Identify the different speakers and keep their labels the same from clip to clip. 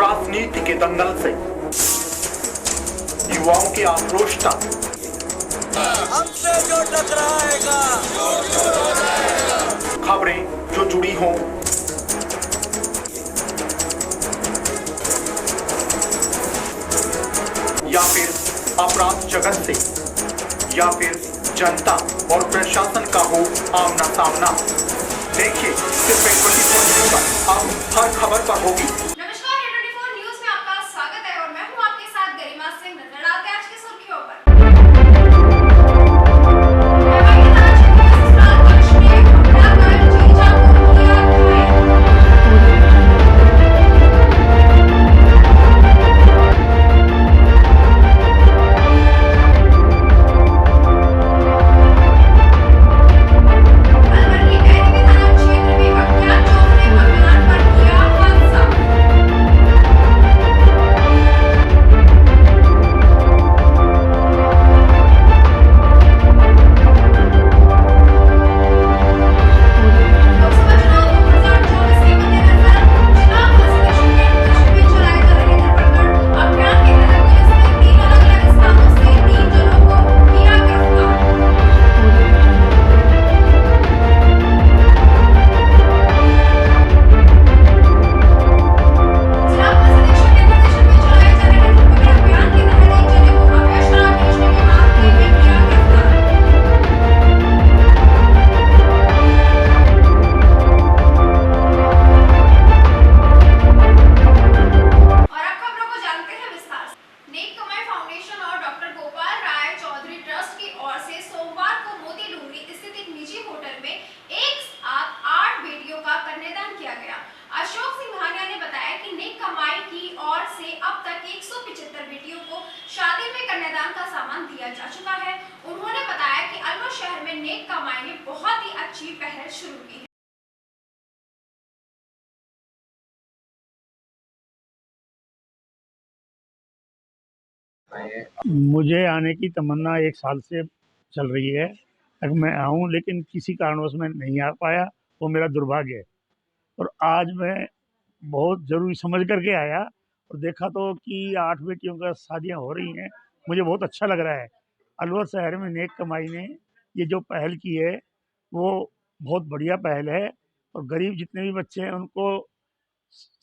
Speaker 1: राजनीति के दंगल से युवाओं की आक्रोश तक
Speaker 2: हमसे जो टकराएगा
Speaker 1: खबरें जो जुड़ी हों या फिर अपराध जगत से या फिर जनता और प्रशासन का हो आमना सामना, देखिए सिर्फ 24 न्यूज़ पर अब हर खबर पर होगी।
Speaker 3: नमस्कार, 24 न्यूज़ में आपका स्वागत है और मैं हूं आपके साथ गरिमा सिंह। नजर डालते हैं आज की सुर्खियों पर। एमआई के थाना क्षेत्र में ससुराल पक्ष ने हमला कर जीजा को किया कन्यादान का सामान दिया जा चुका है। उन्होंने बताया कि अलवर शहर में नेक कमाई ने बहुत ही अच्छी पहल शुरू की है।
Speaker 4: मुझे आने की तमन्ना 1 साल से चल रही है कि मैं आऊं, लेकिन किसी कारणवश मैं नहीं आ पाया। वो मेरा दुर्भाग्य है। और आज मैं बहुत ज़रूरी समझ करके आया और देखा तो कि 8 बेटियों का शादियां हो रही हैं। मुझे बहुत अच्छा लग रहा है। अलवर शहर में नेक कमाई ने ये जो पहल की है वो बहुत बढ़िया पहल है। और गरीब जितने भी बच्चे हैं उनको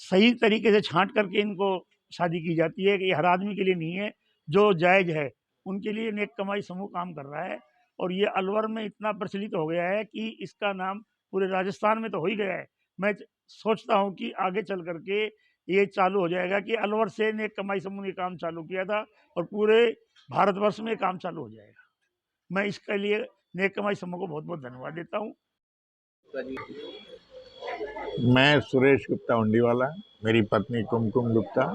Speaker 4: सही तरीके से छांट करके इनको शादी की जाती है कि हर आदमी के लिए नहीं है, जो जायज़ है उनके लिए नेक कमाई समूह काम कर रहा है। और ये अलवर में इतना प्रचलित हो गया है कि इसका नाम पूरे राजस्थान में तो हो ही गया है। मैं सोचता हूँ कि आगे चल करके ये चालू हो जाएगा कि अलवर से नेक कमाई समूह ने काम चालू किया था और पूरे भारतवर्ष में काम चालू हो जाएगा। मैं इसके लिए नेक कमाई समूह को बहुत बहुत धन्यवाद देता हूँ।
Speaker 5: मैं सुरेश गुप्ता उंडीवाला, मेरी पत्नी कुमकुम गुप्ता,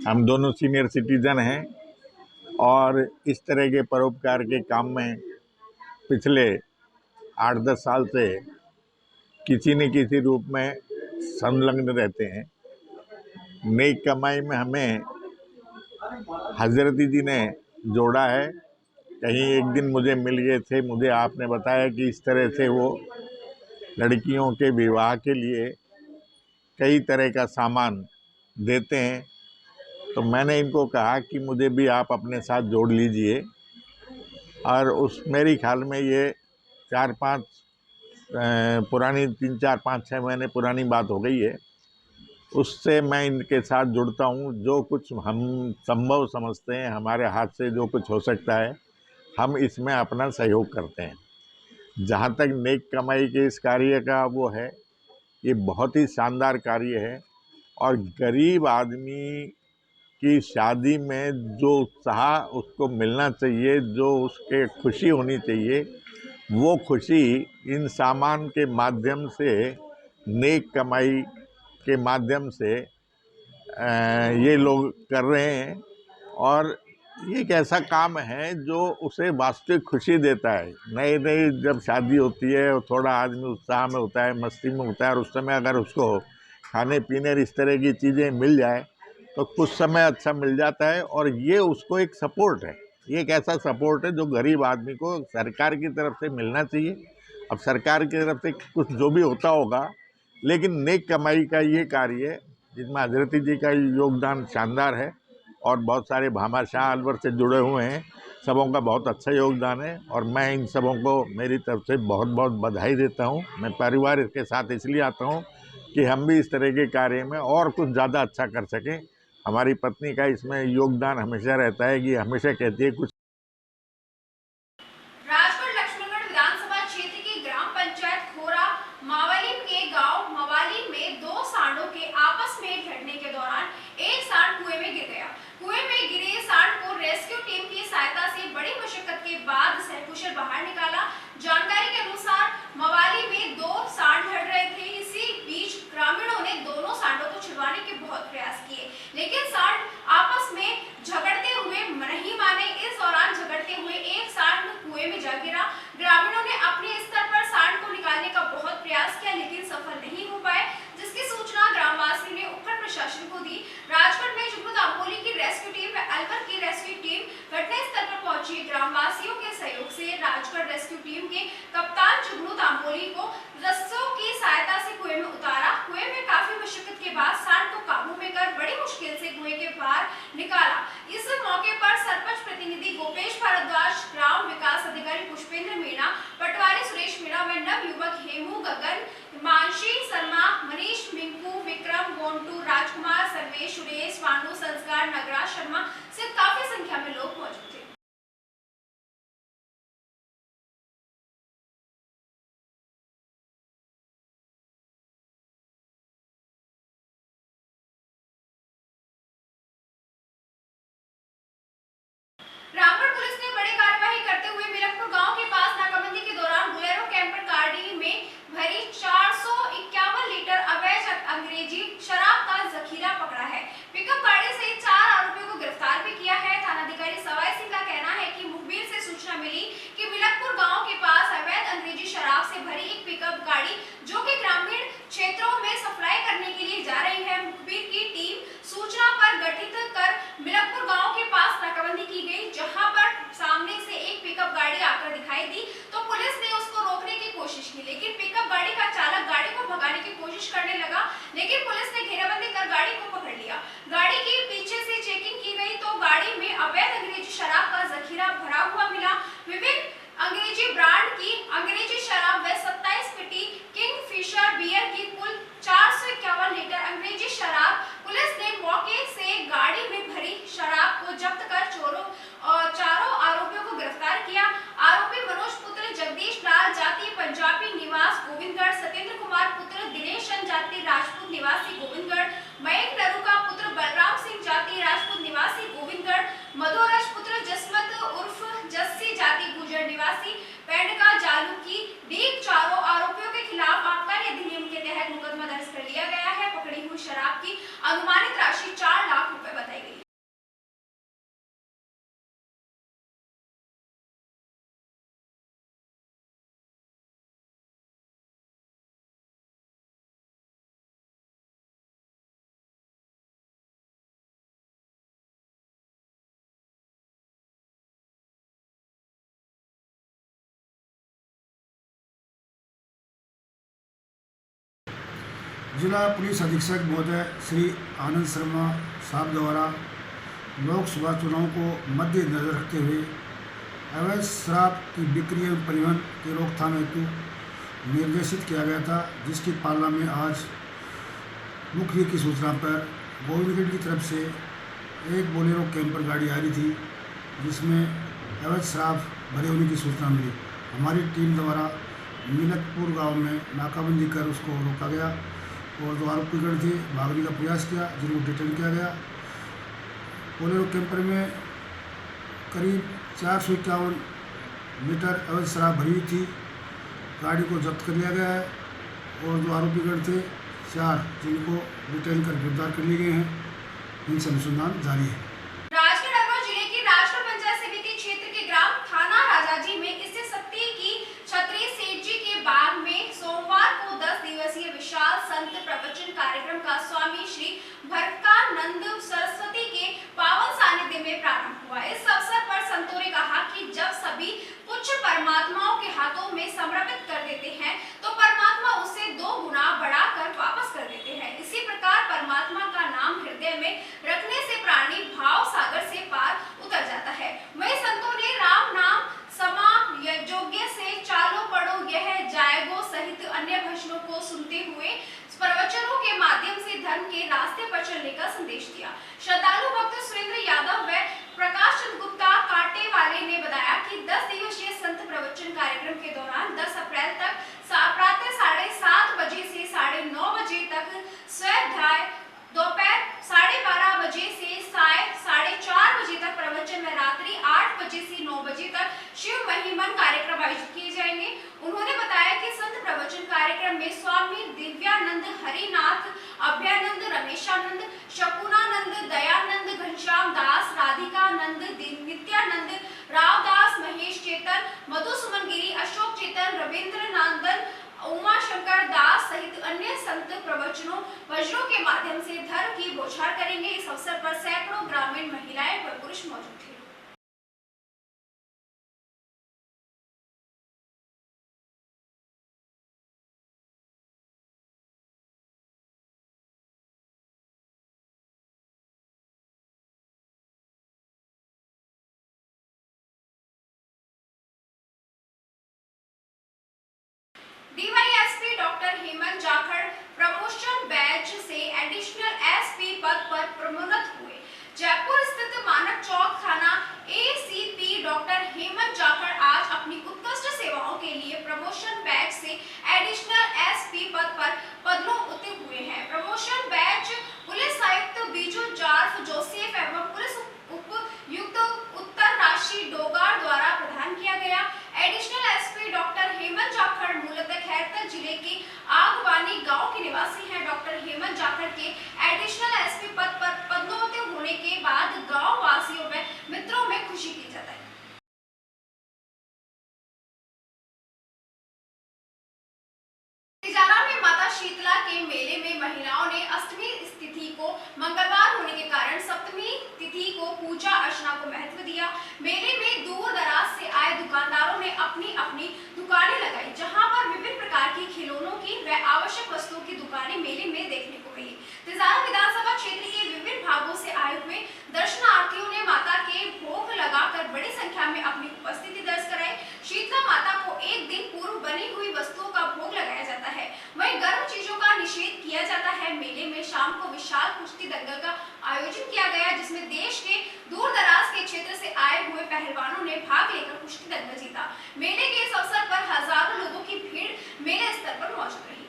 Speaker 5: हम दोनों सीनियर सिटीजन हैं और इस तरह के परोपकार के काम में पिछले 8-10 साल से किसी न किसी रूप में संलग्न रहते हैं। नेक कमाई में हमें हजरती जी ने जोड़ा है। कहीं एक दिन मुझे मिल गए थे, मुझे आपने बताया कि इस तरह से वो लड़कियों के विवाह के लिए कई तरह का सामान देते हैं। तो मैंने इनको कहा कि मुझे भी आप अपने साथ जोड़ लीजिए। और उस मेरी ख्याल में ये 4-5 पुरानी 3-4-5-6 महीने पुरानी बात हो गई है। उससे मैं इनके साथ जुड़ता हूँ। जो कुछ हम संभव समझते हैं, हमारे हाथ से जो कुछ हो सकता है, हम इसमें अपना सहयोग करते हैं। जहाँ तक नेक कमाई के इस कार्य का वो है, ये बहुत ही शानदार कार्य है। और गरीब आदमी की शादी में जो उत्साह उसको मिलना चाहिए, जो उसके खुशी होनी चाहिए, वो खुशी इन सामान के माध्यम से, नेक कमाई के माध्यम से ये लोग कर रहे हैं। और ये एक ऐसा काम है जो उसे वास्तविक खुशी देता है। नई नई जब शादी होती है और थोड़ा आदमी उत्साह में होता है, मस्ती में होता है, और उस समय अगर उसको खाने पीने इस तरह की चीज़ें मिल जाए तो कुछ समय अच्छा मिल जाता है। और ये उसको एक सपोर्ट है, ये एक ऐसा सपोर्ट है जो गरीब आदमी को सरकार की तरफ से मिलना चाहिए। अब सरकार की तरफ से कुछ जो भी होता होगा, लेकिन नेक कमाई का ये कार्य जिसमें हजरती जी का योगदान शानदार है और बहुत सारे भामाशाह अलवर से जुड़े हुए हैं। सबों का बहुत अच्छा योगदान है और मैं इन सबों को मेरी तरफ से बहुत बहुत बधाई देता हूँ। मैं परिवार के साथ इसलिए आता हूँ कि हम भी इस तरह के कार्य में और कुछ ज़्यादा अच्छा कर सकें। हमारी पत्नी का इसमें योगदान हमेशा रहता है कि हमेशा कहती है कुछ।
Speaker 3: राजगढ़ लक्ष्मणगढ़ विधानसभा क्षेत्र की ग्राम पंचायत खोरा मावली के गांव मवाली में दो सांडों के आपस में भिड़ने के दौरान एक सांड कुएं में गिर गया। कुएं में गिरे सांड को रेस्क्यू टीम की सहायता से बड़ी मशक्कत के बाद सकुशल बाहर निकाला। जानकारी के अनुसार मवाली में दो सांड लड़ रहे थे। इसी बीच ग्रामीणों ने दोनों सांडों को छुड़वाने के बहुत प्रयास किए, लेकिन सांड आपस में झगड़ते हुए नहीं माने। इस दौरान झगड़ते हुए एक सांड कुएं में जा गिरा। ग्रामीणों ने अपने स्तर पर सांड को निकालने का बहुत प्रयास किया, लेकिन सफल नहीं हो पाए, जिसकी सूचना ग्रामवासियों ने उपखंड प्रशासन को दी। राजगढ़ में जुगनू दामोली की रेस्क्यू टीम व अलवर की रेस्क्यू टीम घटनास्थल पर पहुंची। ग्रामवासियों के सहयोग से राजगढ़ रेस्क्यू टीम के कप्तान जुगनू दामोली को रस्सों की सहायता से कुएं में उतारा। कुएं में काफी मशक्कत के बाद सांड को काबू में कर बड़ी मुश्किल से कुएं के बाहर निकाला। इस मौके पर सरपंच प्रतिनिधि गोपेश भारद्वाज, ग्राम विकास अधिकारी पुष्पेंद्र मीणा, पटवारी सुरेश मीणा व नव युवक हेमू गगन, मानसी शर्मा, मनीष, मिंकू, विक्रम, गोंटू, राजकुमार, सर्वेश, सुरेश, वानू, संस्कार, नगराज शर्मा से काफी संख्या में लोग मौजूद थे। रामगढ़ पुलिस ने बड़ी कार्रवाई करते हुए मिलकपुर गांव के पास नाकाबंदी के दौरान बोलेरो कैंपर गाड़ी में भरी 451 लीटर अवैध अंग्रेजी शराब का जखीरा पकड़ा है। पिकअप गाड़ी से 4 आरोपियों को गिरफ्तार भी किया है। थानाधिकारी सवाई सिंह का कहना है कि मुखबिर से सूचना मिली कि मिलकपुर गांव के पास अवैध अंग्रेजी शराब से भरी एक पिकअप गाड़ी जो कि ग्रामीण क्षेत्रों में सप्लाई करने के लिए जा रही है। मुखबिर की टीम सूचना पर गठित कर मिलकपुर गांव के पास नाकाबंदी की गई, जहां पर सामने से एक पिकअप गाड़ी आकर दिखाई दी तो पुलिस ने उसको रोकने की कोशिश की, लेकिन पिकअप गाड़ी का चालक गाड़ी को भगाने की कोशिश करने लगा, लेकिन पुलिस ने घेराबंदी कर गाड़ी को पकड़ लिया। गाड़ी की पीछे से चेकिंग की गई तो गाड़ी में अवैध अंग्रेजी शराब का जखीरा भरा हुआ मिला। विभिन्न अंग्रेजी ब्रांड की अंग्रेजी शराब व 27 पेटी किंगफिशर बियर की कुल 451 लीटर अंग्रेजी शराब। पुलिस ने मौके से गाड़ी में भरी शराब को जब्त कर चारों आरोपियों को गिरफ्तार किया। आरोपी मनोज पुत्र जगदीश लाल जाति पंजाबी निवास गोविंदगढ़, सत्येंद्र कुमार पुत्र दिनेश जाति राजपूत निवासी गोविंदगढ़, मयंक नरूका पुत्र बलराम सिंह जाति राजपूत निवासी गोविंदगढ़, मधुरज पुत्र जसमत उर्फ जस्सी जाति गुजर निवासी पेंडका जालू की डीग। चारों आरोपियों के खिलाफ आबकारी अधिनियम के तहत मुकदमा दर्ज कर लिया गया है। पकड़ी हुई शराब की अनुमानित राशि 4 लाख रुपए बताई गई।
Speaker 6: जिला पुलिस अधीक्षक महोदय श्री आनंद शर्मा साहब द्वारा लोकसभा चुनाव को मद्देनजर रखते हुए अवैध शराब की बिक्री एवं परिवहन के रोकथाम हेतु निर्देशित किया गया था, जिसकी पालना में आज मुखबिर की सूचना पर गोविंदगढ़ की तरफ से एक बोलेरो कैंपर गाड़ी आ रही थी, जिसमें अवैध शराब भरे होने की सूचना मिली। हमारी टीम द्वारा मिलकपुर गांव में नाकाबंदी कर उसको रोका गया और जो आरोपीगण थे भागने का प्रयास किया, जिनको डिटेन किया गया। बोलेरो कैंपर में करीब 451 लीटर अवैध शराब भरी हुई थी। गाड़ी को जब्त कर लिया गया है और जो आरोपीगण थे 4, जिनको डिटेन कर गिरफ्तार कर लिए गए हैं। इनसे अनुसंधान जारी है।
Speaker 3: राजगढ़ अलवर जिले की राजगढ़ पंचायत समिति क्षेत्र के ग्राम थाना राजाजी में स्थित सत्ती की छत्री सेठ जी के बाग में सोमवार को 10 दिवसीय विशाल संत प्रवचन कार्यक्रम का स्वामी श्री भरकानंद सरस्वती के पावन सानिध्य में प्रारंभ हुआ। इस अवसर पर संतों ने कहा कि जब सभी कुछ परमात्माओं के हाथों में समर्पित कर देते हैं तो परमात्मा उसे 2 गुना बढ़ाकर वापस कर देते हैं। इसी प्रकार परमात्मा रखने से प्राणी भाव सागर से पार उतर जाता है। वही संतों ने राम नाम समा यज्ञ से चालो पढ़ो यह जाएगो सहित अन्य भजनों को सुनते हुए प्रवचनों के माध्यम से धर्म के रास्ते पर चलने का संदेश दिया। श्रद्धालु भक्त सुरेंद्र यादव व प्रकाश चंद्र गुप्ता कांटे वाले ने बताया कि 10 दिवसीय संत प्रवचन कार्यक्रम के दौरान 10 अप्रैल तक प्रातः 7:30 बजे से 9:30 बजे तक स्वाध्याय, दोपहर 12:30 बजे से साय 4:30 बजे तक प्रवचन व रात्रि 8 बजे से 9 बजे तक शिव महिमन कार्यक्रम आयोजित किए जाएंगे। उन्होंने बताया कि संत प्रवचन कार्यक्रम में स्वामी दिव्यानंद, हरिनाथ, अभयानंद, रमेशानंद, शकुनानंद, दयानंद, घनश्याम दास, राधिकानंद, नित्यानंद, रावदास, महेश चेतन, मधुसुमन गिरी, अशोक चेतन, रविंद्र नंदन, उमा शंकर दास सहित अन्य संत प्रवचनों वज्रों के माध्यम से धर्म की बौछार करेंगे। इस अवसर पर सैकड़ों ग्रामीण महिलाएं व पुरुष मौजूद थे। DYSP doctor Hemant Jakhar promotion batch से एडिशनल एसपी पद पर प्रोन्नत हुए। जयपुर स्थित मानक चौक थाना एसीपी डॉक्टर हेमंत जाखड़ आज अपनी उत्कृष्ट सेवाओं के लिए प्रमोशन बैच से एडिशनल एसपी पद पर पदोन्नत हुए हैं। प्रमोशन बैच पुलिस आयुक्त बीजू जार्फ जोसेफ एवं पुलिस उपायुक्त उत्तर राशि डोगार द्वारा प्रदान किया गया। Additional SP doctor Hemant Jakhar मूलतः खैरतर जिले के आगवानी गांव के निवासी हैं। डॉक्टर हेमंत जाखड़ के एडिशनल एसपी पद पर पदोन्नत होने के बाद गांव वासियों में मित्रों में खुशी की जताई। तिजारा में माता शीतला के मेले में महिलाओं ने अष्टमी तिथि को मंगलवार होने के कारण सप्तमी तिथि को पूजा अर्चना को महत्व दिया। मेले में दूर दराज से आए दुकानदारों ने अपनी अपनी दुकानें लगाई, जहां पर विभिन्न प्रकार की खिलौनों की व आवश्यक वस्तुओं की दुकानें मेले में देखने को मिली। तिजारा विधानसभा क्षेत्र के विभिन्न भागों से आए हुए दर्शनार्थियों ने माता के भोग लगाकर बड़ी संख्या में अपनी उपस्थिति दर्ज कराई। शीतला माता को एक दिन पूर्व बनी हुई वस्तुओं का भोग लगाया जाता है, वहीं गर्म चीजों का निषेध किया जाता है। मेले में शाम को विशाल कुश्ती दंगल का आयोजन किया गया, जिसमें देश के दूर दराज के क्षेत्र से आए हुए पहलवानों ने भाग लेकर कुश्ती दंगल जीता। मेले के इस अवसर पर हजारों लोगों की भीड़ मेले स्थल पर मौजूद रही।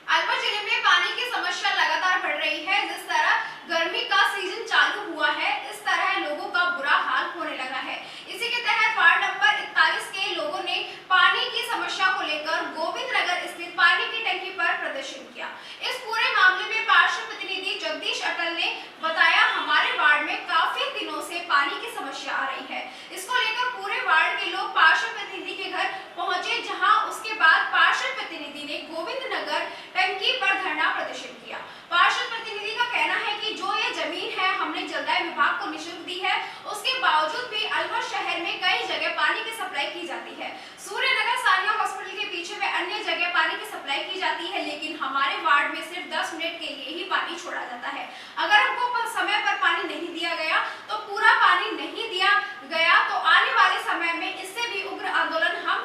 Speaker 3: अलवर जिले में पानी की समस्या लगातार बढ़ रही है। जिस तरह गर्मी का सीजन चालू हुआ है, इस तरह लोगों का बुरा हाल होने लगा है। इसी के तहत वार्ड नंबर 41 के लोगों ने पानी की समस्या को लेकर गोविंद नगर स्थित पानी की टंकी पर प्रदर्शन किया। इस पूरे मामले में पार्षद प्रतिनिधि जगदीश अटल ने बताया, हमारे वार्ड में काफी दिनों से पानी की समस्या आ रही है। इसको लेकर पूरे वार्ड के लोग पार्षद प्रतिनिधि के घर पहुंचे, जहां उसके बाद पार्षद प्रतिनिधि ने गोविंद नगर टंकी पर धरना प्रदर्शन किया। पार्षद प्रतिनिधि का कहना है कि जो ये जमीन है हमने जलदाय विभाग को निःशुल्क दी है, उसके बावजूद भी अलवर शहर में कई जगह पानी की सप्लाई की जाती है। सूर्यनगर सानिया हॉस्पिटल के पीछे व अन्य जगह पानी की सप्लाई की जाती है, लेकिन हमारे वार्ड में सिर्फ 10 मिनट के लिए ही पानी छोड़ा जाता है। अगर हमको समय पर पानी नहीं दिया गया तो पूरा पानी नहीं दिया गया तो आने वाले समय में इससे भी उग्र आंदोलन हम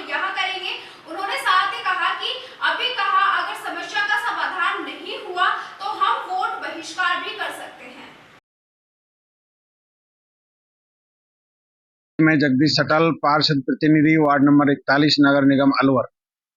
Speaker 3: यहाँ करेंगे। उन्होंने साथ ही कहा कि अगर समस्या का समाधान नहीं हुआ तो हम वोट बहिष्कार भी कर सकते हैं।
Speaker 7: मैं जगदीश अटल, पार्षद प्रतिनिधि, वार्ड नंबर 41, नगर निगम अलवर।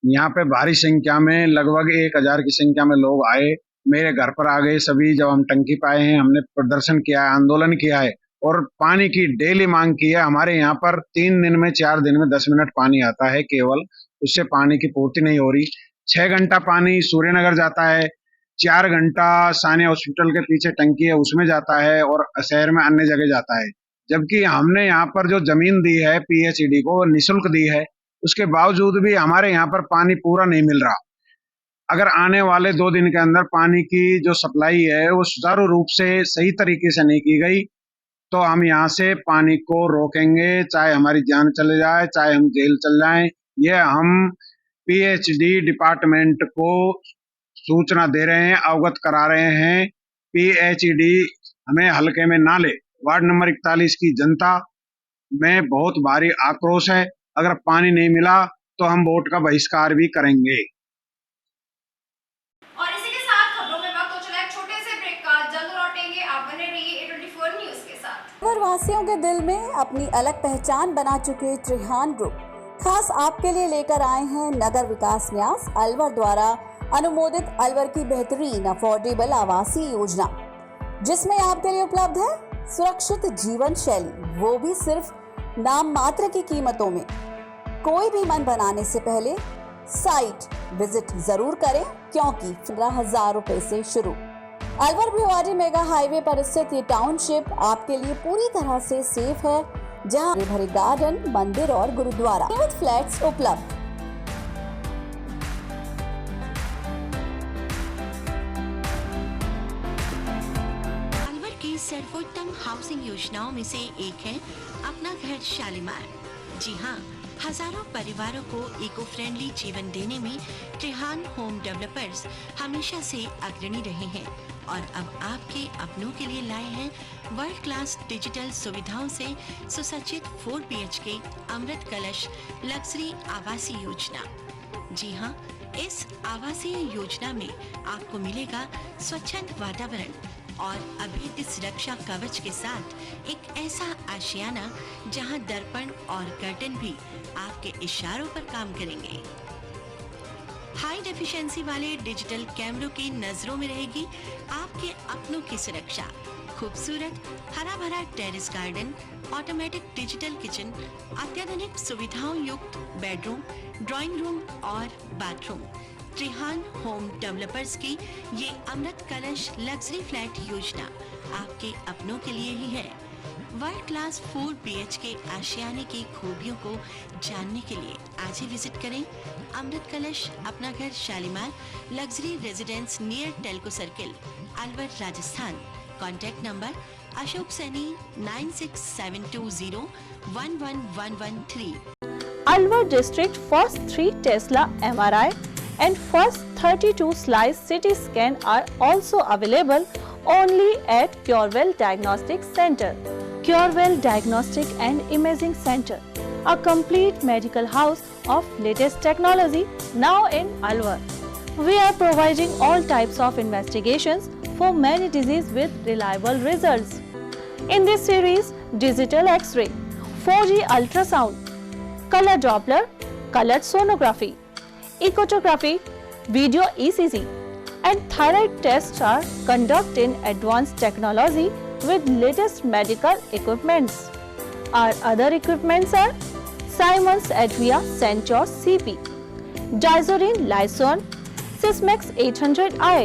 Speaker 7: यहाँ पे भारी संख्या में लगभग 1000 की संख्या में लोग आए, मेरे घर पर आ गए सभी। जब हम टंकी पे आए हैं, हमने प्रदर्शन किया है, आंदोलन किया है और पानी की डेली मांग की है। हमारे यहाँ पर 3 दिन में 4 दिन में 10 मिनट पानी आता है केवल, उससे पानी की पूर्ति नहीं हो रही। 6 घंटा पानी सूर्यनगर जाता है, 4 घंटा सानिया हॉस्पिटल के पीछे टंकी है उसमें जाता है और शहर में अन्य जगह जाता है। जबकि हमने यहाँ पर जो जमीन दी है पीएचईडी को, निःशुल्क दी है, उसके बावजूद भी हमारे यहाँ पर पानी पूरा नहीं मिल रहा। अगर आने वाले 2 दिन के अंदर पानी की जो सप्लाई है वो सुचारू रूप से सही तरीके से नहीं की गई तो हम यहाँ से पानी को रोकेंगे, चाहे हमारी जान चले जाए, चाहे हम जेल चल जाएं। ये हम पीएचडी डिपार्टमेंट को सूचना दे रहे हैं, अवगत करा रहे हैं। पीएचडी हमें हल्के में ना ले। वार्ड नंबर 41 की जनता में बहुत भारी आक्रोश है। अगर पानी नहीं मिला तो हम वोट का बहिष्कार भी करेंगे।
Speaker 3: और इसी के साथ खबरों में वक्त हो चला एक छोटे से ब्रेक का। जल्द लौटेंगे, आप बने रहिए A24 न्यूज के साथ।
Speaker 8: अलवर वासियों के दिल में अपनी अलग पहचान बना चुके त्रिहान ग्रुप खास आपके लिए लेकर आए हैं नगर विकास न्यास अलवर द्वारा अनुमोदित अलवर की बेहतरीन अफोर्डेबल आवासीय योजना, जिसमें आपके लिए उपलब्ध है सुरक्षित जीवन शैली, वो भी सिर्फ नाम मात्र की कीमतों में। कोई भी मन बनाने से पहले साइट विजिट जरूर करें, क्योंकि 15,000 रुपए से शुरू। अलवर भिवाड़ी मेगा हाईवे पर स्थित ये टाउनशिप आपके लिए पूरी तरह से सेफ है, जहां भरे गार्डन, मंदिर और गुरुद्वारा विद फ्लैट्स उपलब्ध।
Speaker 9: अलवर की सर्वोत्तम हाउसिंग योजनाओं में से एक है अपना घर शालीमार। जी हाँ, हजारों परिवारों को इको फ्रेंडली जीवन देने में त्रिहान होम डेवलपर्स हमेशा से अग्रणी रहे हैं और अब आपके अपनों के लिए लाए हैं वर्ल्ड क्लास डिजिटल सुविधाओं से सुसज्जित 4 BHK अमृत कलश लग्जरी आवासीय योजना। जी हाँ, इस आवासीय योजना में आपको मिलेगा स्वच्छंद वातावरण और अभेद्य सुरक्षा कवच के साथ एक ऐसा आशियाना जहां दर्पण और कर्टन भी आपके इशारों पर काम करेंगे। हाई डेफिशिएंसी वाले डिजिटल कैमरों की नजरों में रहेगी आपके अपनों की सुरक्षा। खूबसूरत हरा भरा terrace garden, automatic digital kitchen, अत्याधुनिक सुविधाओं युक्त बेडरूम, ड्राइंग रूम और बाथरूम। त्रिहान होम डेवलपर्स की ये अमृत कलश लग्जरी फ्लैट योजना आपके अपनों के लिए ही है। वर्ल्ड क्लास 4 BHK आशियाने की खूबियों को जानने के लिए आज ही विजिट करें अमृत कलश अपना घर Shalimar luxury residence near Telco circle, Alwar, Rajasthan. Contact number Ashok Saini 9672011113।
Speaker 10: Alwar district first 3 Tesla MRI and first 32 slice CT scan are also available only at Curewell Diagnostic Center. Curewell Diagnostic and Imaging Center, a complete medical house of latest technology now in Alwar. We are providing all types of investigations for many diseases with reliable results. In this series, digital X-ray, 4G ultrasound, color Doppler, colored sonography, echocardiogram, video ECG, and thyroid tests are conducted in advanced technology with latest medical equipments. Our other equipments are Siemens Advia Centor CP, Dizorin Lyson, Sysmex 800i,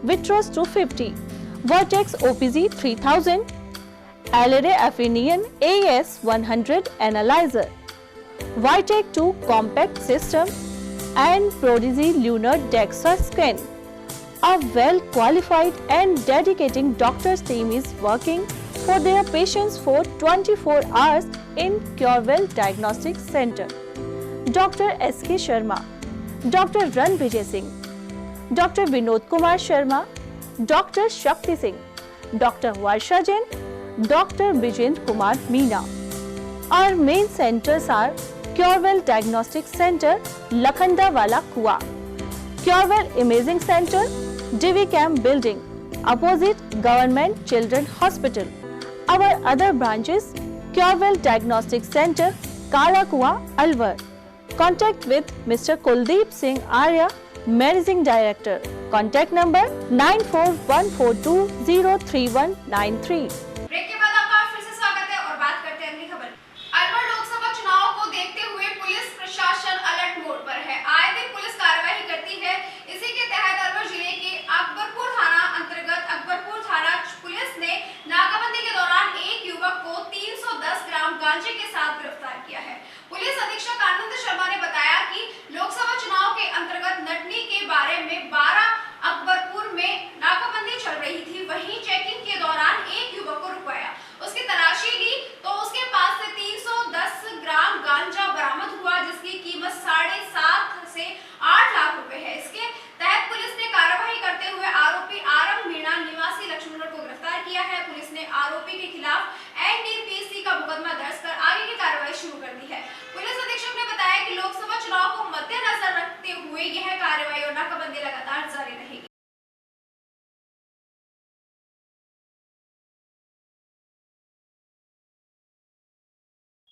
Speaker 10: Vitros 250, Vertex OPZ 3000, Alere Affinion AS 100 Analyzer, Vitec 2 Compact System, and Prodigy Lunar DEXA Scan. A well-qualified and dedicated doctors team is working for their patients for 24 hours in Curewell Diagnostic Center. Dr. S.K. Sharma, Dr. Ran Vijay Singh, Dr. Vinod Kumar Sharma, Dr. Shakti Singh, Dr. Varsha Jain, Dr. Vijend Kumar Meena. Our main centers are Curewell Diagnostic Center, Lakhandawala Kua, Curewell Imaging Center, Divi Camp Building, opposite Government Children Hospital. Our other branches, Curewell Diagnostic Center, Kala Kua, Alwar. Contact with Mr. Kuldeep Singh Arya, Managing Director. Contact number 9414203193.
Speaker 3: Break के बाद आपका फिर से स्वागत है और बात करते हैं अगली खबर। अलवर लोकसभा चुनाव को देखते हुए पुलिस प्रशासन अलर्ट मोड पर है। आए दिन पुलिस कार्रवाई करती है। इसी के तहत अलवर जिले के अकबरपुर थाना अंतर्गत अकबरपुर थाना पुलिस ने नाकाबंदी के दौरान एक युवक को 310 ग्राम गांजे के साथ गिरफ्तार किया है। पुलिस अधीक्षक आनंद शर्मा ने बताया कि लोकसभा चुनाव के अंतर्गत नटनी के बारे में 12 अकबरपुर में नाकाबंदी चल रही थी। वहीं चेकिंग के दौरान एक युवक को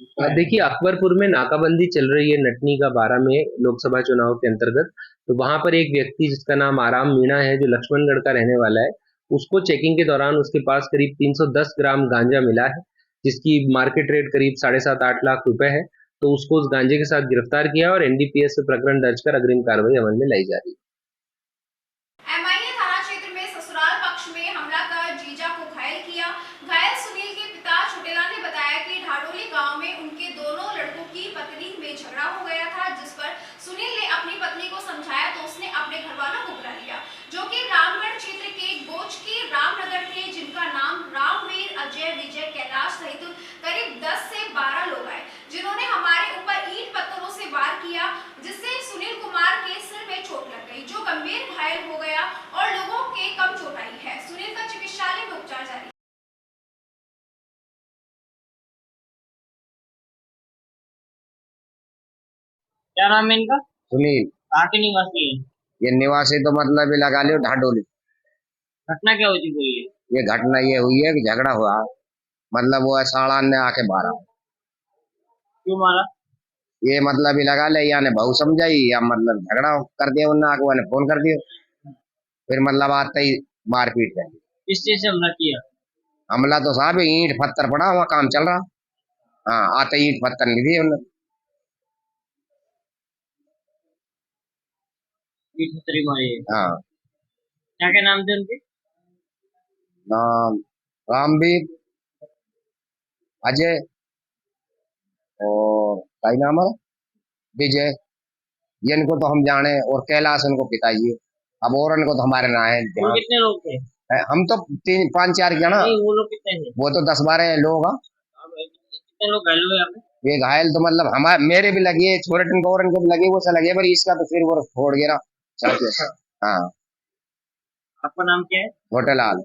Speaker 11: देखिए, अकबरपुर में नाकाबंदी चल रही है नटनी का 12 में लोकसभा चुनाव के अंतर्गत। तो वहां पर एक व्यक्ति जिसका नाम आराम मीणा है, जो लक्ष्मणगढ़ का रहने वाला है, उसको चेकिंग के दौरान उसके पास करीब 310 ग्राम गांजा मिला है, जिसकी मार्केट रेट करीब 7.5-8 लाख रुपए है। तो उसको उस गांजे के साथ गिरफ्तार किया और एनडीपीएस से प्रकरण दर्ज कर अग्रिम कार्रवाई अमल में लाई जा रही है।
Speaker 3: एमआईए थाना क्षेत्र में ससुराल पक्ष में हमला कर जीजा को घायल किया। घायल सुनील के पिता छोटेलाल ने बताया कि ढाडोली गांव में उनके दोनों लड़कों की पत्नी में झगड़ा हो गया था, जिस पर सुनील ने अपनी पत्नी को समझाया तो उसने अपने घरवालों को बुला लिया, जो कि रामगढ़ क्षेत्र के गोच के रामनगर थे, जिनका नाम रामवीर, अजय, विजय, कैलाश सहित करीब 10 से 12 लोग आए, जिन्होंने हमारे ऊपर ईंट पत्थरों से वार किया, जिससे सुनील कुमार के सिर में चोट लग गई, जो गंभीर घायल हो गया और लोगों के कम चोट आई है। सुनील का चिकित्सालय में उपचार जारी।
Speaker 12: क्या नाम है इनका?
Speaker 7: सुनील।
Speaker 12: कहाँ के निवासी है?
Speaker 7: ये निवासी तो मतलब लगा लियो ढाडोली।
Speaker 12: घटना क्या हुई हुई है?
Speaker 7: ये घटना ये हुई है कि झगड़ा हुआ, मतलब वो साड़ान ने आके मारा।
Speaker 12: क्यों मारा?
Speaker 7: ये मतलब ही लगा ले, यानी बहु समझाई या मतलब झगड़ा कर दिया उन्होंने, आके वाले फोन कर दिया, फिर मतलब आते ही मारपीट कर।
Speaker 12: किस चीज से हमला किया?
Speaker 7: हमला तो साहब ईंट पत्थर पड़ा हुआ, काम चल रहा। हाँ, आते ईंट पत्थर नहीं दिए उन्होंने। हाँ।
Speaker 12: क्या क्या नाम थे उनके?
Speaker 7: नाम रामवीर, अजय और क्या नाम है विजय, ये इनको तो हम जाने, और कैलाश उनको पिताजी है। अब और इनको तो हमारे ना है।
Speaker 12: कितने लोग थे?
Speaker 7: हम तो 3-5-4 जना।
Speaker 12: वो लोग कितने थे?
Speaker 7: वो तो 10-12 लोग।
Speaker 12: कितने लोग घायल हुए यहाँ पे?
Speaker 7: ये घायल तो मतलब हमारे मेरे भी लगी है, छोटे टिंकोरन के भी लगे, वो से लगे, पर इसका तो फिर वो फोड़ गिरा। हाँ।
Speaker 12: आपका नाम क्या है?
Speaker 7: छोटेलाल।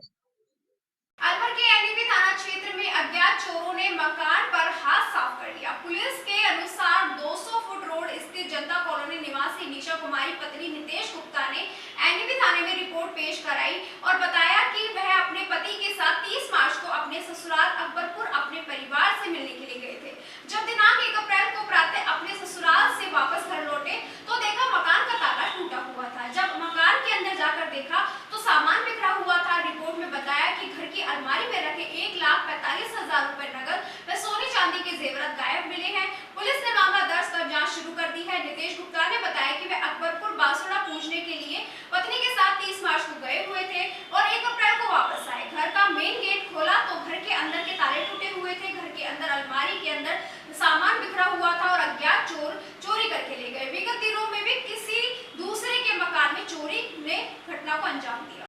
Speaker 3: अलवर के एनडीपी थाना क्षेत्र में अज्ञात चोरों ने मकान पर हाथ साफ कर लिया। पुलिस के अनुसार 200 फुट रोड स्थित जनता कॉलोनी निवासी निशा कुमारी पत्नी नितेश गुप्ता ने एनडीपी थाने में रिपोर्ट पेश कराई और बताया कि वह अपने पति के साथ 30 मार्च को अपने ससुराल अकबरपुर अपने परिवार से मिलने के लिए गए थे। जब दिनांक 1 अप्रैल को प्रातः अपने ससुराल से वापस घर लौटे तो देखा मकान का ताला टूटा हुआ था। जब मकान के अंदर जाकर देखा तो सामान बिखरा हुआ था। रिपोर्ट में बताया कि घर की अलमारी में रखे 1,45,000 रुपए नगद व सोने चांदी के जेवरात गायब मिले हैं। पुलिस ने मामला दर्ज कर जांच शुरू कर दी है। नितेश गुप्ता ने बताया कि वे अकबरपुर बासुड़ा पूजने के लिए पत्नी के साथ 30 मार्च को गए हुए थे और 1 अप्रैल को वापस आए। घर का मेन गेट खोला तो घर के अंदर के ताले टूटे हुए थे। घर के अंदर अलमारी के अंदर सामान बिखरा हुआ था और अज्ञात चोर चोरी करके ले गए। विगत दिनों में भी किसी दूसरे के मकान में चोरी ने घटना को अंजाम दिया।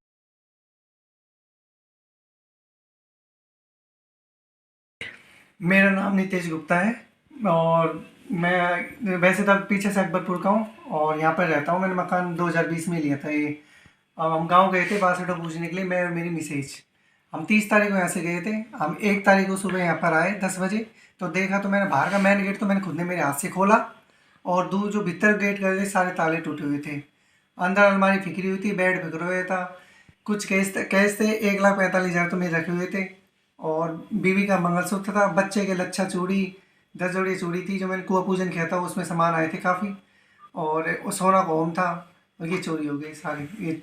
Speaker 13: मेरा नाम नितेश गुप्ता है और मैं वैसे तो पीछे से अकबरपुर का हूँ और यहाँ पर रहता हूँ। मैंने मकान 2020 में लिया था। ये हम गांव गए थे बासुड़ा पूजने के लिए, मैं और मेरी मिसेज। हम 30 तारीख को यहाँ से गए थे। हम 1 तारीख को सुबह यहाँ पर आए 10 बजे। तो देखा तो मैंने बाहर का मेन गेट तो मैंने खुद ने मेरे हाथ से खोला और दूर जो भीतर गेट कर सारे ताले टूटे हुए थे। अंदर अलमारी फिकरी हुई थी, बेड बिखरा हुआ था, कुछ कैश थे 1,45,000 तो मेरे रखे हुए थे और बीवी का मंगलसूत्र था, बच्चे के लच्छा चूड़ी 10 जोड़ी चूड़ी थी जो मैंने कुआ पूजन किया था, उसमें सामान आए थे काफ़ी, और सोना का ओम था और ये चोरी हो गई सारी। ये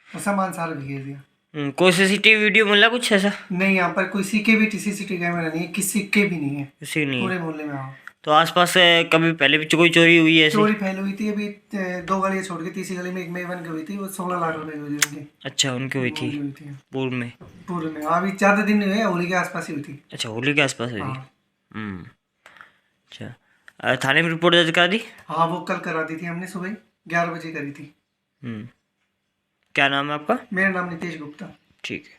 Speaker 13: और सामान सारा बिखेर दिया।
Speaker 12: कोई सीसीटीवी वीडियो मिला कुछ ऐसा?
Speaker 13: नहीं, यहाँ पर कोई सिक्के भी सीसीटीवी कैमरा नहीं है, किसी सिक्के भी नहीं है,
Speaker 12: किसी नहीं
Speaker 13: पूरे मोहल्ले में। हाँ,
Speaker 12: तो आसपास कभी पहले भी कोई चोरी हुई है?
Speaker 13: चोरी पहले हुई थी, अभी 2 गलियाँ छोड़ के तीसरी गली में एक मेवन की हुई थी, वो 16 लाख रुपए की हुई थी उनकी।
Speaker 12: अच्छा, उनकी हुई थी पूर्व में?
Speaker 13: पूर्व में हाँ, अभी ज़्यादा दिन नहीं हुए, होली के आसपास ही हुई थी।
Speaker 12: अच्छा, होली के आसपास हुई थी। अच्छा, थाने में रिपोर्ट दर्ज करा दी?
Speaker 13: हाँ, वो कल करा दी थी हमने, सुबह 11 बजे करी थी।
Speaker 12: क्या नाम है आपका?
Speaker 13: मेरा नाम नितेश गुप्ता।
Speaker 12: ठीक है।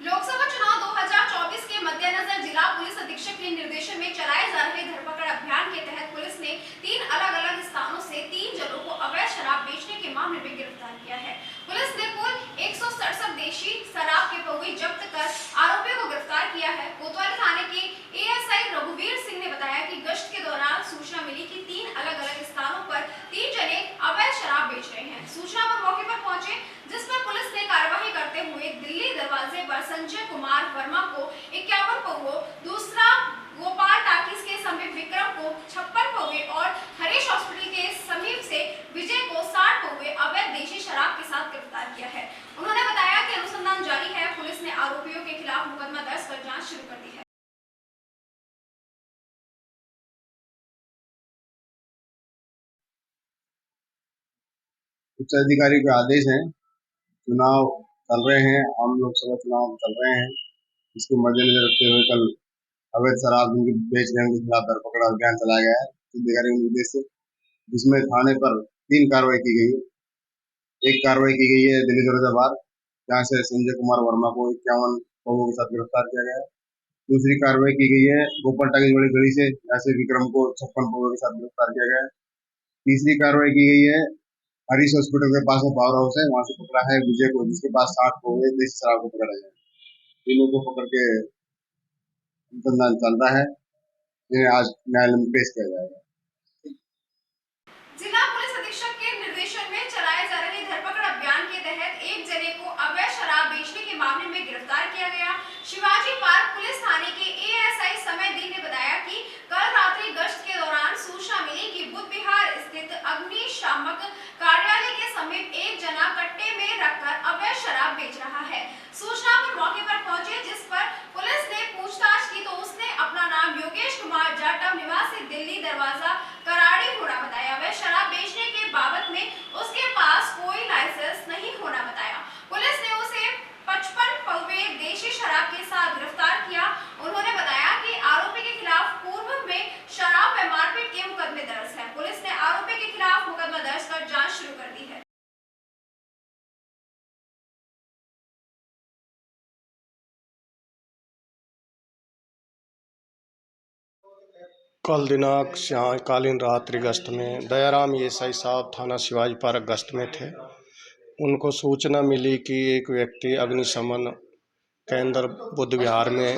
Speaker 3: लोकसभा चुनाव 2024 के मद्देनजर जिला पुलिस अधीक्षक के निर्देशन में चलाए जा रहे धरपकड़ अभियान के तहत पुलिस ने 3 अलग-अलग स्थानों से 3 जनों को अवैध शराब बेचने के मामले में गिरफ्तार किया है। पुलिस ने कुल 167 देशी शराब के पौवे जब्त कर आरोपियों को गिरफ्तार किया है। कोतवाली थाने के एएसआई रघुवीर सिंह ने बताया कि गश्त के दौरान सूचना मिली कि 3 अलग-अलग स्थानों पर 3 जने अवैध शराब बेच रहे हैं। सूचना पर मौके पर पहुंचे, जिस पर पुलिस ने कार्रवाई करते हुए
Speaker 7: उच्च अधिकारी के आदेश हैं, चुनाव चल रहे हैं, आम लोकसभा चुनाव चल रहे हैं। इसको मद्देनजर रखते हुए कल अवैध शराब बेच रहे के खिलाफ धरपकड़ अभियान चलाया गया है अधिकारियों के निर्देश से, जिसमें थाने पर 3 कार्रवाई की गई है। एक कार्रवाई की गई है दिल्ली दरोजाबाद, जहाँ से संजय कुमार वर्मा को 51 लोगों के साथ गिरफ्तार किया गया है। दूसरी कार्रवाई की गई है गोपाल टाकिज बड़ी गली से, जहाँ से विक्रम को 56 लोगों के साथ गिरफ्तार किया गया है। तीसरी कार्रवाई की गई है हरीश हॉस्पिटल के पास में पावर हाउस है, वहां से पकड़ा है विजय को, जिसके पास 60 लोग देसी शराब को पकड़ा गया। तीनों को पकड़ के अनुसंधान चल रहा है, जिन्हें आज न्यायालय में पेश किया जाएगा।
Speaker 3: जिला पुलिस अधीक्षक के निर्देशन में चलाए जा रहे धरपकड़ अभियान के तहत एक जने को अवैध शराब बेचने के मामले में गिरफ्तार किया गया। शिवाजी पार्क पुलिस थाने के एएसआई समय दिन ने बताया कि कल रात्रि गश्त के दौरान सूचना मिली कि बुद्ध विहार स्थित अग्निशामक कार्यालय के समीप एक जना कट्टे में रखकर अवैध शराब बेच रहा है। सूचना पर मौके पर पहुंचे, जिस पर पुलिस ने पूछताछ की तो उसने अपना नाम योगेश कुमार जाटव निवासी दिल्ली दरवाजा कराड़ी होना बताया। अवैध शराब बेचने के बाबत में उसके पास कोई लाइसेंस नहीं होना बताया। पुलिस ने उसे 55 पौवे देशी शराब के साथ गिरफ्तार किया। उन्होंने बताया कि आरोपी के खिलाफ पूर्व में शराब व मारपीट के मुकदमे दर्ज है। पुलिस ने आरोपी के खिलाफ मुकदमा दर्ज कर जांच शुरू कर दी है।
Speaker 14: कल दिनांक सायंकालीन रात्रि गश्त में दयाराम एएसआई साहब थाना शिवाजी पार्क गश्त में थे। उनको सूचना मिली कि एक व्यक्ति अग्निशमन केंद्र बुद्ध विहार में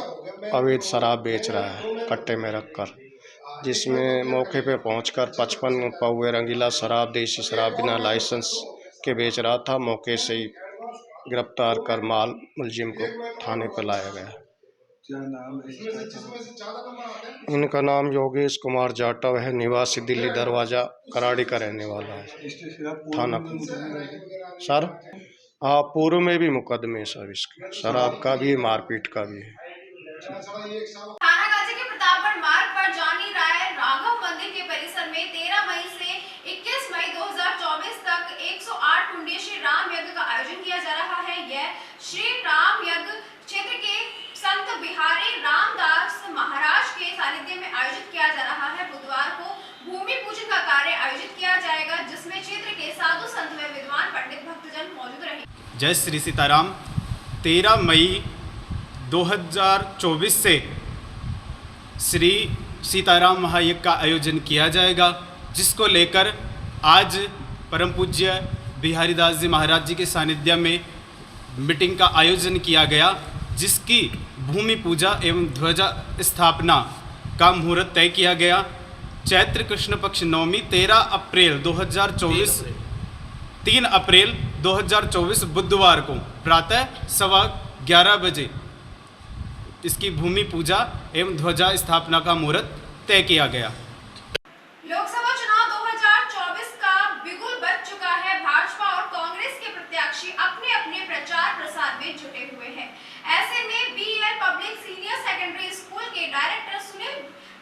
Speaker 14: अवैध शराब बेच रहा है कट्टे में रखकर, जिसमें मौके पे पहुंचकर 55 पौवे रंगीला शराब देशी शराब बिना लाइसेंस के बेच रहा था। मौके से ही गिरफ्तार कर मुलजिम को थाने पर लाया गया।
Speaker 6: क्या नाम है?
Speaker 14: इनका नाम योगेश कुमार जाटव है, निवासी दिल्ली दरवाजा कराड़ी का रहने वाला है। थाना सर पूर्व में भी मुकदमे सर इसके शराब का भी मारपीट का भी है।
Speaker 3: थानागाजी के प्रतापगढ़ मार्ग पर जानी राय राघव मंदिर के परिसर में 13 मई से 21 मई 2024 तक 108 कुंडीय श्री राम यज्ञ का आयोजन किया जा रहा है। यह श्री राम यज्ञ क्षेत्र के संत बिहारी रामदास महाराज के सानिध्य में आयोजित किया जा रहा है। बुधवार को भूमि पूजन का कार्य आयोजित किया जाएगा, जिसमें क्षेत्र के साधु संत व विद्वान पंडित भक्तजन मौजूद रहे।
Speaker 15: जय श्री सीताराम। 13 मई 2024 से श्री सीताराम महायज्ञ का आयोजन किया जाएगा, जिसको लेकर आज परम पूज्य बिहारी दास जी महाराज जी के सानिध्य में मीटिंग का आयोजन किया गया, जिसकी भूमि पूजा एवं ध्वजा स्थापना का मुहूर्त तय किया गया। चैत्र कृष्ण पक्ष नवमी 13 अप्रैल 2024 बुधवार को प्रातः 11:15 बजे इसकी भूमि पूजा एवं ध्वजा स्थापना का मुहूर्त तय किया गया।
Speaker 3: लोकसभा चुनाव 2024 का बिगुल बज चुका है। भाजपा और कांग्रेस के प्रत्याशी अपने अपने प्रचार प्रसार में जुटे हुए हैं। ऐसे में BL public senior secondary school के डायरेक्टर सुनील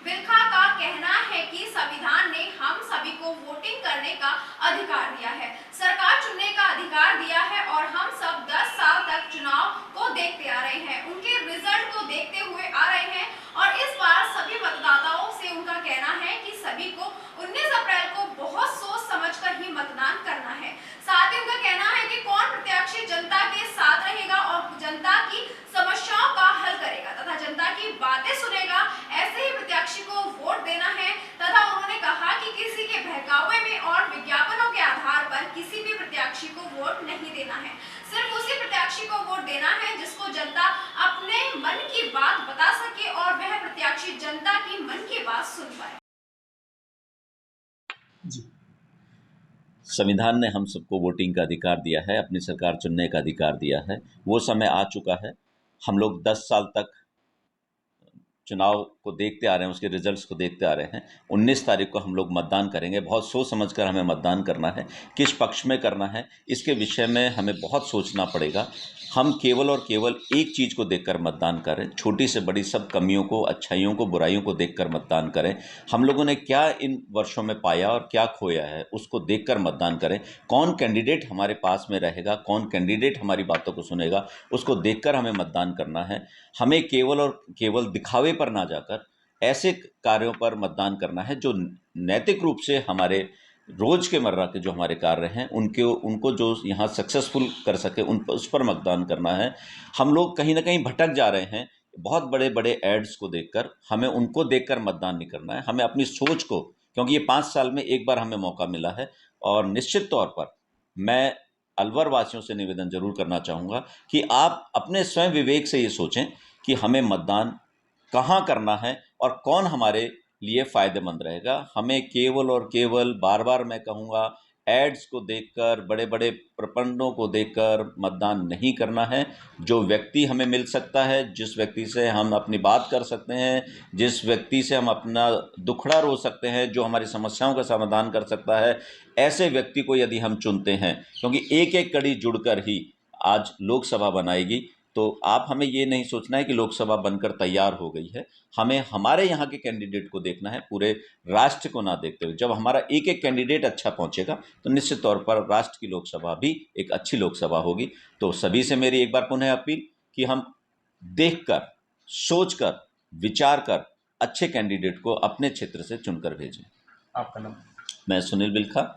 Speaker 3: बिलखा का कहना है कि संविधान ने हम सभी को वोटिंग करने का अधिकार दिया है, सरकार चुनने का अधिकार दिया है और हम सब 10 साल तक चुनाव को देखते आ रहे हैं, उनके रिजल्ट को देखते हुए आ रहे हैं और इस बार सभी मतदाताओं से उनका कहना है कि सभी को 19 अप्रैल को बहुत सोच समझकर ही मतदान करना है। साथ ही उनका कहना है कि कौन प्रत्याशी जनता के साथ रहेगा और जनता की समस्याओं का हल करेगा तथा जनता की बातें सुनेगा, ऐसे ही प्रत्याशी को वोट देना है। तथा उन्होंने कहा कि किसी के बहकावे में और विज्ञापनों के आधार पर किसी भी प्रत्याशी को वोट नहीं देना है, सिर्फ उसी प्रत्याशी को वोट देना है जिसको जनता अपने मन की बात बता सके और वह प्रत्याशी जनता की मन की बात सुन पाए।
Speaker 16: संविधान ने हम सबको वोटिंग का अधिकार दिया है, अपनी सरकार चुनने का अधिकार दिया है। वो समय आ चुका है। हम लोग 10 साल तक चुनाव को देखते आ रहे हैं, उसके रिजल्ट्स को देखते आ रहे हैं। 19 तारीख को हम लोग मतदान करेंगे। बहुत सोच समझकर हमें मतदान करना है, किस पक्ष में करना है इसके विषय में हमें बहुत सोचना पड़ेगा। हम केवल और केवल एक चीज़ को देखकर मतदान करें, छोटी से बड़ी सब कमियों को, अच्छाइयों को, बुराइयों को देखकर मतदान करें। हम लोगों ने क्या इन वर्षों में पाया और क्या खोया है उसको देखकर मतदान करें। कौन कैंडिडेट हमारे पास में रहेगा, कौन कैंडिडेट हमारी बातों को सुनेगा, उसको देखकर हमें मतदान करना है। हमें केवल और केवल दिखावे पर ना जाकर ऐसे कार्यों पर मतदान करना है जो नैतिक रूप से हमारे रोज के मर्रा के जो हमारे कार्य हैं उनको जो यहाँ सक्सेसफुल कर सके उस पर मतदान करना है। हम लोग कहीं ना कहीं भटक जा रहे हैं बहुत बड़े बड़े एड्स को देखकर, हमें उनको देखकर मतदान नहीं करना है। हमें अपनी सोच को, क्योंकि ये 5 साल में एक बार हमें मौका मिला है, और निश्चित तौर पर मैं अलवर वासियों से निवेदन जरूर करना चाहूँगा कि आप अपने स्वयं विवेक से ये सोचें कि हमें मतदान कहाँ करना है और कौन हमारे लिए फ़ायदेमंद रहेगा। हमें केवल और केवल, बार बार मैं कहूँगा, एड्स को देखकर, बड़े बड़े प्रपंडों को देखकर मतदान नहीं करना है। जो व्यक्ति हमें मिल सकता है, जिस व्यक्ति से हम अपनी बात कर सकते हैं, जिस व्यक्ति से हम अपना दुखड़ा रो सकते हैं, जो हमारी समस्याओं का समाधान कर सकता है, ऐसे व्यक्ति को यदि हम चुनते हैं, क्योंकि एक एक कड़ी जुड़कर ही आज लोकसभा बनाएगी, तो आप हमें ये नहीं सोचना है कि लोकसभा बनकर तैयार हो गई है। हमें हमारे यहाँ के कैंडिडेट को देखना है, पूरे राष्ट्र को ना देखते हुए। जब हमारा एक एक कैंडिडेट अच्छा पहुँचेगा तो निश्चित तौर पर राष्ट्र की लोकसभा भी एक अच्छी लोकसभा होगी। तो सभी से मेरी एक बार पुनः अपील कि हम देखकर, सोचकर, विचार कर अच्छे कैंडिडेट को अपने क्षेत्र से चुनकर भेजें।
Speaker 15: आपका नाम?
Speaker 16: मैं सुनील बिलखा।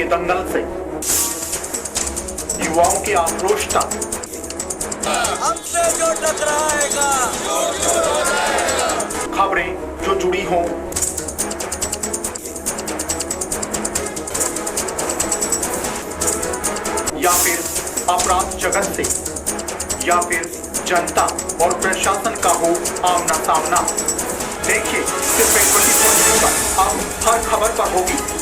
Speaker 1: दंगल से युवाओं की आक्रोश तक
Speaker 2: हमसे जो टकराएगा
Speaker 1: खबरें जो जुड़ी हों, या फिर अपराध जगत से, या फिर जनता और प्रशासन का हो आमना सामना, देखिए सिर्फ 24 पर अब हर खबर पर होगी